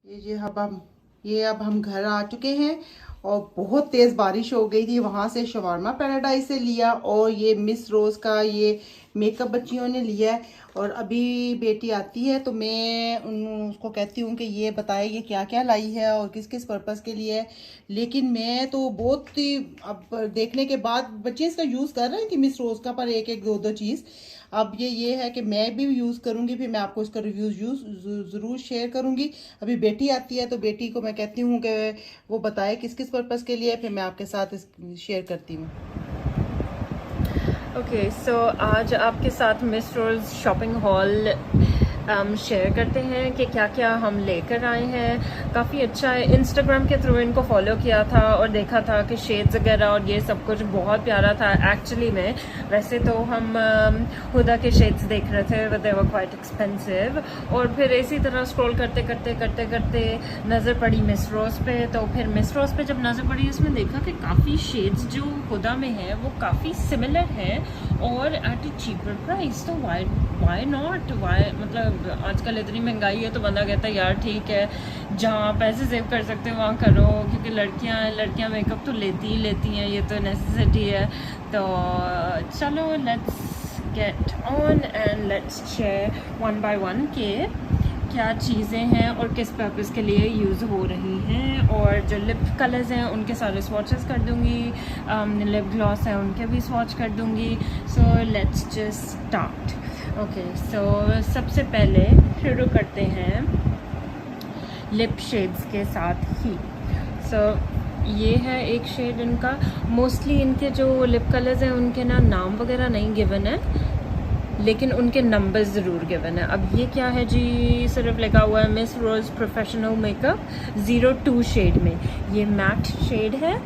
अब हम घर आ चुके हैं और बहुत तेज़ बारिश हो गई थी। वहाँ से शवारमा पैराडाइज से लिया और ये मिस रोज़ का ये मेकअप बच्चियों ने लिया है। और अभी बेटी आती है तो मैं उसको कहती हूँ कि ये बताए ये क्या क्या लाई है और किस किस पर्पज़ के लिए है। लेकिन मैं तो बहुत ही अब देखने के बाद बच्चे इसका यूज़ कर रहे हैं कि मिस रोज़ का पर एक एक दो दो चीज़। अब ये है कि मैं भी यूज़ करूँगी, फिर मैं आपको इसका रिव्यू ज़रूर शेयर करूँगी। अभी बेटी आती है तो बेटी को मैं कहती हूँ कि वो बताए किस किस पर्पज़ के लिए, फिर मैं आपके साथ शेयर करती हूँ। ओके सो आज आपके साथ मिस रोज़ शॉपिंग हॉल शेयर करते हैं कि क्या क्या हम लेकर आए हैं। काफ़ी अच्छा है। इंस्टाग्राम के थ्रू इनको फॉलो किया था और देखा था कि शेड्स वगैरह और ये सब कुछ बहुत प्यारा था एक्चुअली में। वैसे तो हम हुदा के शेड्स देख रहे थे, दे वर क्वाइट एक्सपेंसिव। और फिर इसी तरह स्क्रॉल करते करते नज़र पड़ी मिस रोज़ पे। तो फिर मिस रोज़ पे जब नज़र पड़ी उसमें देखा कि काफ़ी शेड्स जो हुदा में है वो काफ़ी सिमिलर है और एट अ चीपर प्राइस। तो वाई नॉट, मतलब आजकल इतनी महंगाई है तो बंदा कहता है यार ठीक है, जहाँ पैसे सेव कर सकते हो वहाँ करो, क्योंकि लड़कियाँ मेकअप तो लेती ही लेती हैं, ये तो नेसेसिटी है। तो चलो let's get on and let's share one by one के क्या चीज़ें हैं और किस पर्पज़ के लिए यूज़ हो रही हैं। और जो लिप कलर्स हैं उनके सारे स्वॉचेस कर दूँगी, लिप ग्लॉस है उनके भी स्वॉच कर दूँगी। So let's just start. Okay so सबसे पहले शुरू करते हैं लिप शेड्स के साथ ही। सो ये है एक शेड इनका। मोस्टली इनके जो लिप कलर्स हैं उनके ना नाम वगैरह नहीं गिवन है, लेकिन उनके नंबर्स ज़रूर गिवन है। अब ये क्या है जी, सिर्फ लिखा हुआ है मिस रोज़ प्रोफेशनल मेकअप 02 शेड में। ये मैट शेड है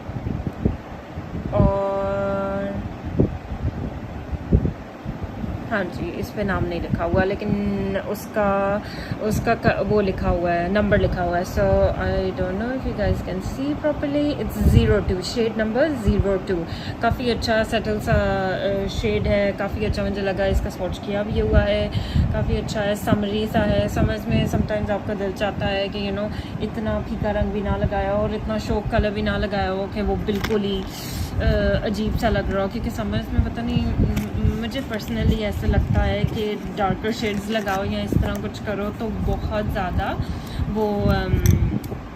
और हाँ जी इस पे नाम नहीं लिखा हुआ, लेकिन उसका वो लिखा हुआ है, नंबर लिखा हुआ है। So I don't know if you guys can see properly, it's 02 shade number 02। काफ़ी अच्छा सेटल सा शेड है, काफ़ी अच्छा मुझे लगा। इसका स्वॉच किया भी हुआ है, काफ़ी अच्छा है, समरी सा है। समझ में समटाइम्स आपका दिल चाहता है कि यू नो इतना फीका रंग भी ना लगाया हो और इतना शोक कलर भी ना लगाया हो कि वो बिल्कुल ही अजीब सा लग रहा हो। क्योंकि समझ में पता नहीं, मुझे पर्सनली ऐसा लगता है कि डार्कर शेड्स लगाओ या इस तरह कुछ करो तो बहुत ज़्यादा वो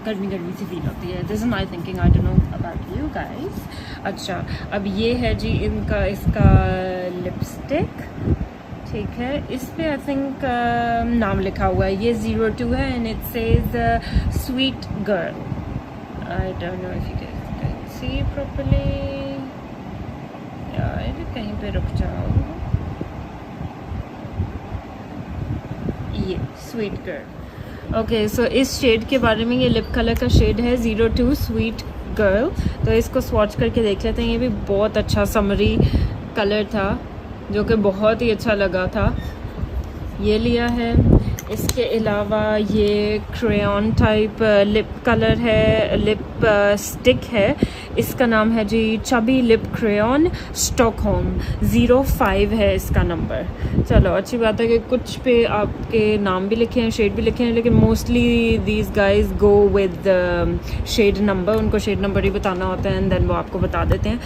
गर्मी सी फील होती है। This is my thinking, I don't know about you guys. अच्छा अब ये है जी इसका लिपस्टिक, ठीक है। इस पे आई थिंक नाम लिखा हुआ है, ये 02 है and it says sweet girl. I don't know if you can see properly, यार कहीं पे रुक जाओ। ये स्वीट गर्ल। ओके सो इस शेड के बारे में, ये लिप कलर का शेड है 02 स्वीट गर्ल। तो इसको स्वॉच करके देख लेते हैं। ये भी बहुत अच्छा समरी कलर था जो कि बहुत ही अच्छा लगा था, ये लिया है। इसके अलावा ये क्रेयॉन टाइप लिप कलर है, लिप स्टिक है। इसका नाम है जी चबी लिप क्रेयॉन स्टॉकहोम, 05 है इसका नंबर। चलो अच्छी बात है कि कुछ पे आपके नाम भी लिखे हैं, शेड भी लिखे हैं, लेकिन mostly these guys go with shade number. उनको शेड नंबर ही बताना होता है एंड देन वो आपको बता देते हैं।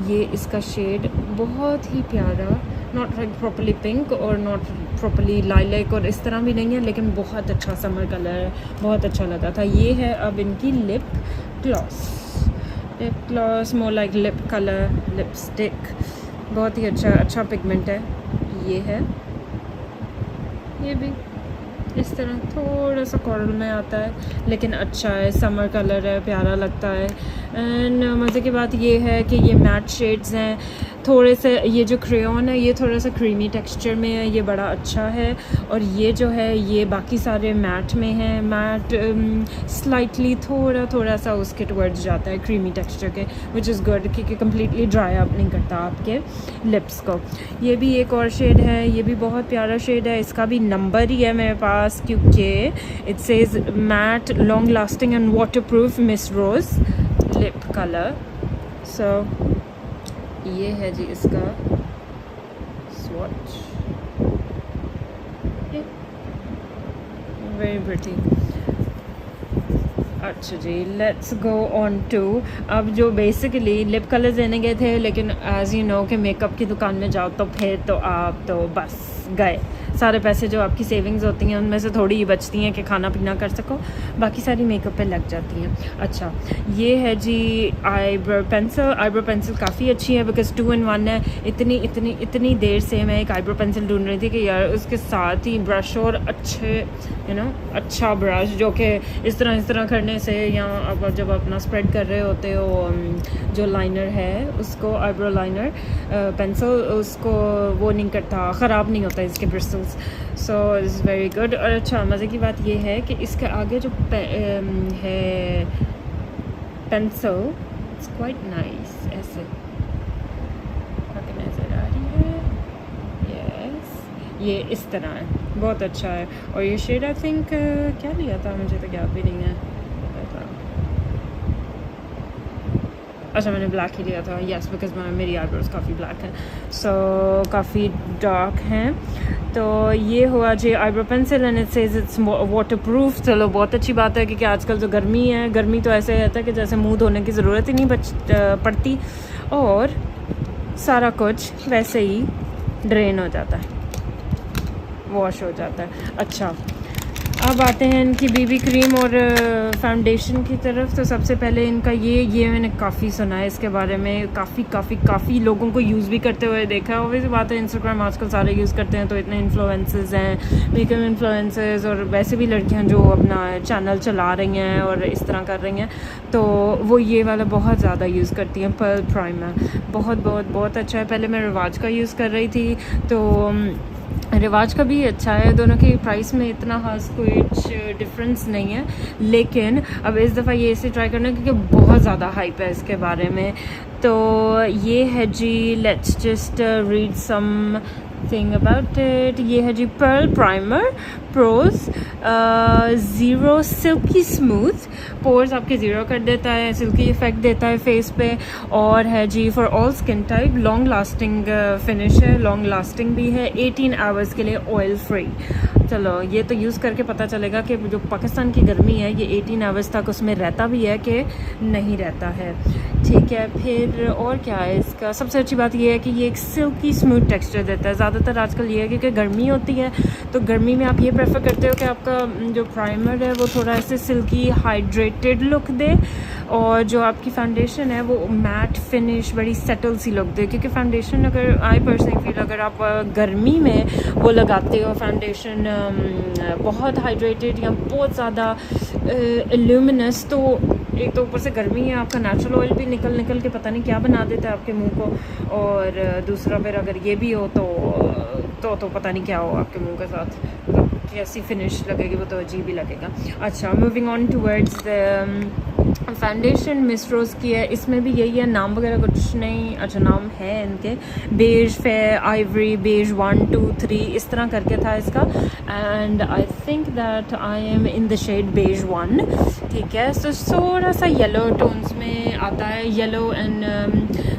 ये इसका शेड बहुत ही प्यारा, नॉट लाइक प्रॉपरली पिंक और नॉट प्रॉपरली लाइलैक और इस तरह भी नहीं है, लेकिन बहुत अच्छा समर कलर है, बहुत अच्छा लगा था। ये है अब इनकी lip gloss more like lip colour lipstick, बहुत ही अच्छा पिगमेंट है। ये है, ये भी इस तरह थोड़ा सा कॉरल में आता है, लेकिन अच्छा है, समर कलर है, प्यारा लगता है। एंड मज़े की बात ये है कि ये मैट शेड्स हैं थोड़े से। ये जो क्रेयॉन है ये थोड़ा सा क्रीमी टेक्सचर में है, ये बड़ा अच्छा है। और ये जो है ये बाकी सारे मैट में है, मैट स्लाइटली थोड़ा सा उसके टवर्ड्स जाता है क्रीमी टेक्सचर के, विच इज़ गुड, क्योंकि कम्प्लीटली ड्राई अप नहीं करता आपके लिप्स को। ये भी एक और शेड है, ये भी बहुत प्यारा शेड है। इसका भी नंबर ही है मेरे पास, क्योंकि it says matte long lasting and waterproof Miss Rose lip colour. So ये है जी इसका स्वॉच, वेरी प्रिटी। अच्छा जी, लेट्स गो ऑन टू अब जो बेसिकली लिप कलर देने गए थे, लेकिन एज यू नो कि मेकअप की दुकान में जाओ तो फिर तो आप तो बस गए, सारे पैसे जो आपकी सेविंग्स होती हैं उनमें से थोड़ी ही बचती हैं कि खाना पीना कर सको, बाकी सारी मेकअप पे लग जाती हैं। अच्छा, ये है जी आईब्रो पेंसिल काफ़ी अच्छी है बिकॉज 2 in 1 है। इतनी देर से मैं एक आईब्रो पेंसिल ढूंढ रही थी कि यार उसके साथ ही ब्रश और अच्छे अच्छा ब्रश जो कि इस तरह करने से, या अब जब अपना स्प्रेड कर रहे होते हो जो लाइनर है उसको, आईब्रो लाइनर पेंसिल, उसको वो नहीं करता, ख़राब नहीं होता इसके bristles, so is very good. और अच्छा, मज़े की बात ये है कि इसके आगे जो है पेंसिल, इट्स क्वाइट नाइस, ऐसे नज़र आ रही है, यस, ये इस तरह है, बहुत अच्छा है। और ये शेड आई थिंक क्या लिया था, मुझे तो याद भी नहीं है, अच्छा मैंने ब्लैक ही लिया था, यस, बिकॉज मेरी आईब्रोज काफ़ी ब्लैक हैं, सो काफ़ी डार्क हैं। तो ये हुआ जी eyebrow pencil and it says it's waterproof. चलो बहुत अच्छी बात है, क्योंकि आजकल जो गर्मी है, गर्मी तो ऐसे रहता है कि जैसे मुंह धोने की ज़रूरत ही नहीं पड़ती, और सारा कुछ वैसे ही ड्रेन हो जाता है, वॉश हो जाता है। अच्छा, अब आते हैं इनकी बीबी क्रीम और फाउंडेशन की तरफ। तो सबसे पहले इनका ये मैंने काफ़ी सुना है इसके बारे में, काफ़ी लोगों को यूज़ भी करते हुए देखा है। ऑब्वियसली बात है, इंस्टाग्राम आजकल सारे यूज़ करते हैं, तो इतने इन्फ्लुएंसर्स हैं, मेकअप इन्फ्लुएंसर्स, और वैसे भी लड़कियां जो अपना चैनल चला रही हैं और इस तरह कर रही हैं, तो वो ये वाला बहुत ज़्यादा यूज़ करती हैं, पर्ल प्राइमर। बहुत अच्छा है। पहले मैं रिवाज का यूज़ कर रही थी, तो रिवाज का भी अच्छा है, दोनों की प्राइस में इतना खास कुछ डिफरेंस नहीं है, लेकिन अब इस दफ़ा ये इसे ट्राई करना क्योंकि बहुत ज़्यादा हाइप है इसके बारे में। तो ये है जी, let's just read something about it. ये है जी pearl primer pores zero silky smooth, pores आपके ज़ीरो कर देता है, सिल्की इफेक्ट देता है फेस पे, और है जी for all skin type, long lasting finish है, लॉन्ग लास्टिंग भी है, 18 आवर्स के लिए ऑयल फ्री। चलो ये तो यूज़ करके पता चलेगा कि जो पाकिस्तान की गर्मी है ये 18 आवर्स तक उसमें रहता भी है कि नहीं रहता है। ठीक है, फिर और क्या है इसका, सबसे अच्छी बात ये है कि ये एक सिल्की स्मूथ टेक्सचर देता है। ज़्यादातर आजकल ये है क्योंकि गर्मी होती है, तो गर्मी में आप ये प्रेफर करते हो कि आपका जो प्राइमर है वो थोड़ा ऐसे सिल्की हाइड्रेटेड लुक दे, और जो आपकी फाउंडेशन है वो मैट फिनिश, बड़ी सेटल सी लुक दे। क्योंकि फाउंडेशन, अगर आई पर्सनली फील, अगर आप गर्मी में वो लगाते हो फाउंडेशन बहुत हाइड्रेटेड या बहुत ज़्यादा इल्यूमिनस, तो एक तो ऊपर से गर्मी है, आपका नेचुरल ऑयल भी निकल के पता नहीं क्या बना देता है आपके मुंह को, और दूसरा फिर अगर ये भी हो तो पता नहीं क्या हो आपके मुंह के साथ, मतलब कैसी फिनिश लगेगी, वो तो अजीब ही लगेगा। अच्छा, moving on towards the foundation Miss Rose की है, इसमें भी यही है, नाम वगैरह कुछ नहीं, अच्छा नाम है इनके, बेज, फेयर, आइवरी, बेज 1 2 3 इस तरह करके था इसका, and I think that I am in the shade beige 1। ठीक है, सो थोड़ा सा येलो टोन्स में आता है, येलो एंड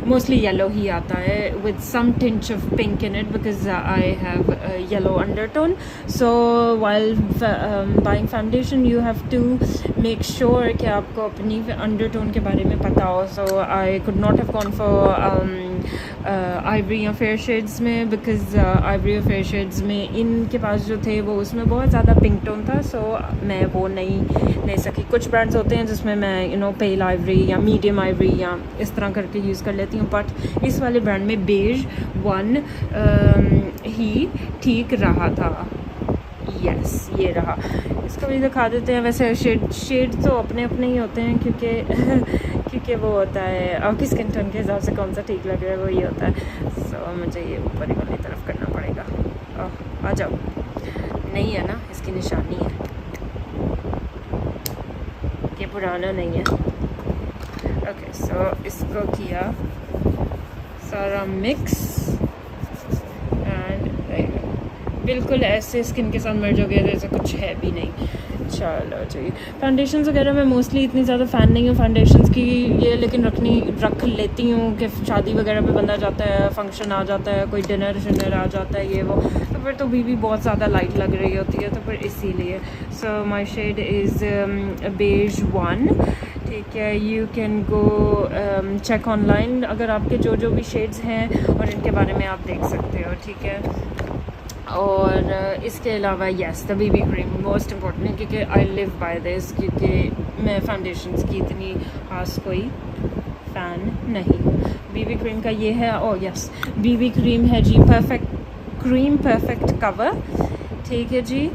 मोस्टली येलो ही आता है with some tinge of pink in it because I have yellow undertone. So while buying foundation you have to make sure कि आपको अपनी अंडरटोन के बारे में पता हो। So I could not have gone for ivory या फेयर शेड्स में, बिकॉज आइवरी और फेयर शेड्स में इनके पास जो थे वो उसमें बहुत ज़्यादा पिंक टोन था, सो मैं वो नहीं ले सकी। कुछ ब्रांड्स होते हैं जिसमें मैं पेल आइवरी या मीडियम आइवरी या इस तरह करके यूज़ कर लेती हूँ, बट इस वाले ब्रांड में बेज 1 ही ठीक रहा था। यस, ये रहा, इसको भी दिखा देते हैं। वैसे शेड तो अपने ही होते हैं, क्योंकि वो होता है आपकी स्किन टोन के हिसाब से कौन सा ठीक लग रहा है वो ये होता है। सो मुझे ये ऊपर ही वाली तरफ करना पड़ेगा। आ जाओ, नहीं है ना, इसकी निशानी है, ये पुराना नहीं है। ओके, सो इसको किया सारा मिक्स, बिल्कुल ऐसे स्किन के साथ मर्ज हो गया जैसे कुछ है भी नहीं। चलो जी, फाउंडेशंस वगैरह मैं मोस्टली इतनी ज़्यादा फ़ैन नहीं हूँ फाउंडेशंस की, ये लेकिन रख लेती हूँ कि शादी वगैरह पे बंदा जाता है, फंक्शन आ जाता है, कोई डिनर शिनर आ जाता है, ये वो, तो फिर तो बीबी बहुत ज़्यादा लाइट लग रही होती है, तो फिर इसीलिए। So my shade is beige 1, ठीक है। You can go check online अगर आपके जो भी शेड्स हैं और इनके बारे में आप देख सकते हो, ठीक है। और इसके अलावा yes the BB cream most important है, क्योंकि आई लिव बाय दिस, क्योंकि मैं फाउंडेशंस की इतनी खास कोई फ़ैन नहीं हूँ। बीबी क्रीम का ये है, ओह यस, बीबी क्रीम है जी परफेक्ट कवर, ठीक है जी।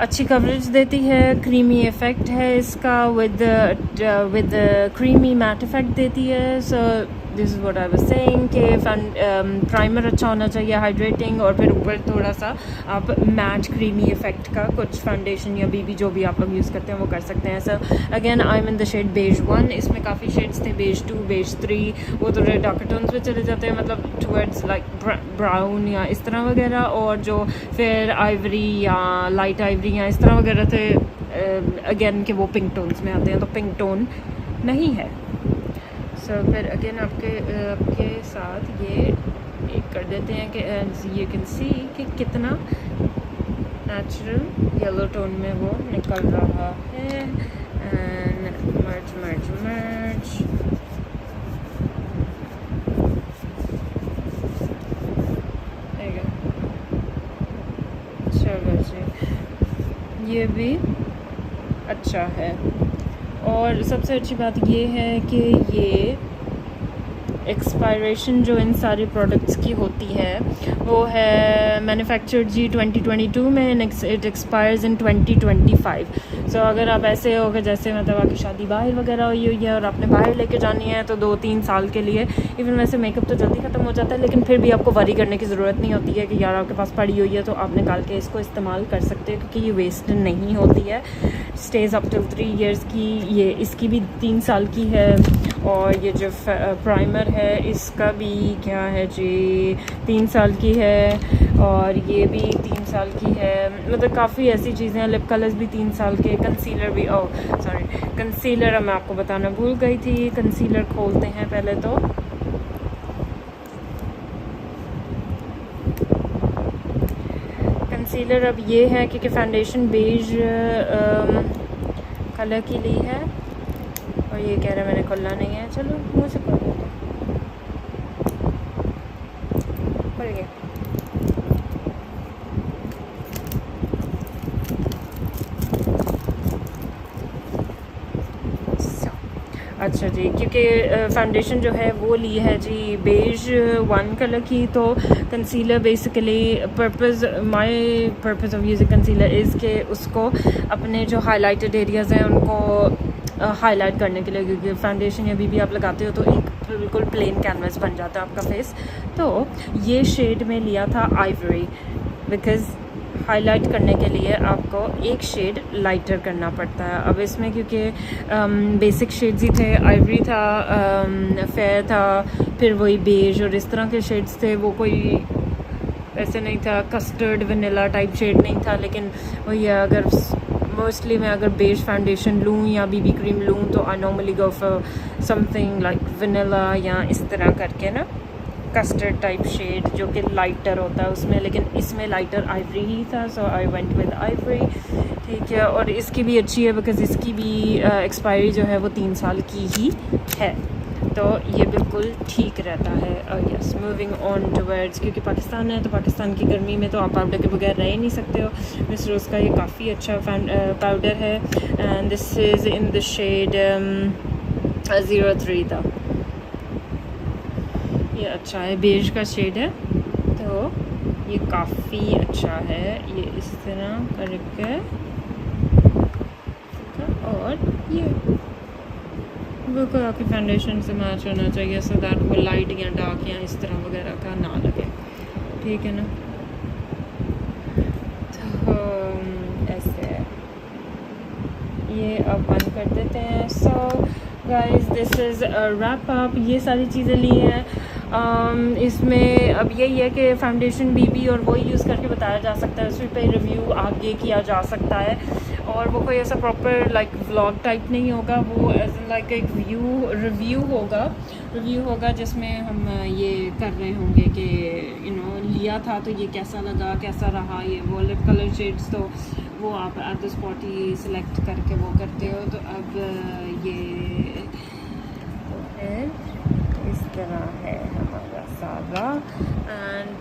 अच्छी कवरेज देती है, क्रीमी इफ़ेक्ट है इसका, विद क्रीमी मैट इफ़ेक्ट देती है। So this is what I was saying कि प्राइमर अच्छा होना चाहिए, हाइड्रेटिंग, और फिर ऊपर थोड़ा सा आप मैट क्रीमी इफ़ेक्ट का कुछ फाउंडेशन या बीबी जो भी आप लोग यूज़ करते हैं वो कर सकते हैं। So again I am in the shade beige 1, इसमें काफ़ी शेड्स थे, बेज 2, बेज 3, वो थोड़े डार्कर टोन्स पे चले जाते हैं, मतलब टुवर्ड्स लाइक ब्राउन या इस तरह वगैरह, और जो फिर आइवरी या लाइट आइवरी या इस तरह वगैरह थे अगेन कि वो पिंक टोन्स में आते हैं, तो पिंक टोन नहीं है। सो फिर अगेन आपके साथ ये एक कर देते हैं कि यू कैन सी कि कितना नेचुरल येलो टोन में वो निकल रहा है। एंड मर्ज चलो जी, ये भी अच्छा है। और सबसे अच्छी बात ये है कि ये एक्सपायरेशन जो इन सारे प्रोडक्ट्स की होती है वो है मैन्युफैक्चर्ड जी 2022 में, इट एक्सपायर्स इन 2025। सो अगर आप ऐसे हो कि जैसे मतलब आपकी शादी बाहर वगैरह हुई है और आपने बाहर लेके जानी है, तो 2-3 साल के लिए, इवन वैसे मेकअप तो जल्दी ख़त्म हो जाता है, लेकिन फिर भी आपको वरी करने की ज़रूरत नहीं होती है कि यार आपके पास पड़ी हुई है तो आप निकाल के इसको इस्तेमाल कर सकते हो, क्योंकि ये वेस्ट नहीं होती है, स्टेज अप टिल 3 years की। ये इसकी भी 3 साल की है, और ये जो प्राइमर है इसका भी क्या है जी 3 साल की है, और ये भी 3 साल की है, मतलब काफ़ी ऐसी चीज़ें हैं। लिप कलर्स भी 3 साल के, कंसीलर भी, कंसीलर मैं आपको बताना भूल गई थी, कंसीलर खोलते हैं पहले तो। कंसीलर अब ये है क्योंकि फाउंडेशन बेज कलर की ली है, और ये कह रहा है मैंने खोलना नहीं है, चलो मुँह से खोल देते हैं, खुल गया। अच्छा जी, क्योंकि फाउंडेशन जो है वो ली है जी बेज 1 कलर की, तो concealer basically my purpose of using concealer is के उसको अपने जो हाइलाइटेड एरियाज़ हैं उनको हाईलाइट करने के लिए, क्योंकि फाउंडेशन या बीबी आप लगाते हो तो एक बिल्कुल प्लेन कैनवस बन जाता है आपका फेस। तो ये शेड में लिया था आइवरी, बिकॉज़ हाईलाइट करने के लिए आपको एक शेड लाइटर करना पड़ता है। अब इसमें क्योंकि बेसिक शेड्स ही थे, आइवरी था, फेयर था, फिर वही बेज और इस तरह के शेड्स थे, वो कोई ऐसे नहीं था कस्टर्ड वनीला टाइप शेड नहीं था। लेकिन वही अगर मोस्टली मैं अगर बेज फाउंडेशन लूँ या बीबी क्रीम लूँ तो I normally go for something like vanilla या इस तरह करके ना कस्टर्ड टाइप शेड जो कि लाइटर होता है उसमें, लेकिन इसमें लाइटर आइवरी ही था, सो आई वेंट विद आइवरी, ठीक है। और इसकी भी अच्छी है बिकॉज़ इसकी भी एक्सपायरी जो है वो 3 साल की ही है, तो ये बिल्कुल ठीक रहता है। और यस, मूविंग ऑन टुवर्ड्स, क्योंकि पाकिस्तान है तो पाकिस्तान की गर्मी में तो आप पाउडर के बगैर रह ही नहीं सकते हो। मिस रोज़ का ये काफ़ी अच्छा पाउडर है, and this is in the shade 03 था, ये अच्छा है, बेज का शेड है, तो ये काफ़ी अच्छा है। ये इस तरह करके, और ये बिल्कुल आपकी फाउंडेशन से मैच होना चाहिए, सो दैट वो लाइट या डार्क या इस तरह वगैरह का ना लगे, ठीक है ना। तो ऐसे ये अब बंद कर देते हैं। So guys, this is wrap up. ये सारी चीज़ें ली हैं। इसमें अब यही है कि फाउंडेशन बीबी और वही यूज़ करके बताया जा सकता है, उस पर रिव्यू आगे किया जा सकता है। और वो कोई ऐसा प्रॉपर लाइक व्लॉग टाइप नहीं होगा, वो एज एन लाइक एक रिव्यू होगा जिसमें हम ये कर रहे होंगे कि लिया था तो ये कैसा लगा, कैसा रहा। ये वो लिप कलर शेड्स तो वो आप at the spot he select करके वो करते हो। तो अब ये तो है, इस तरह है हमारा सारा। एंड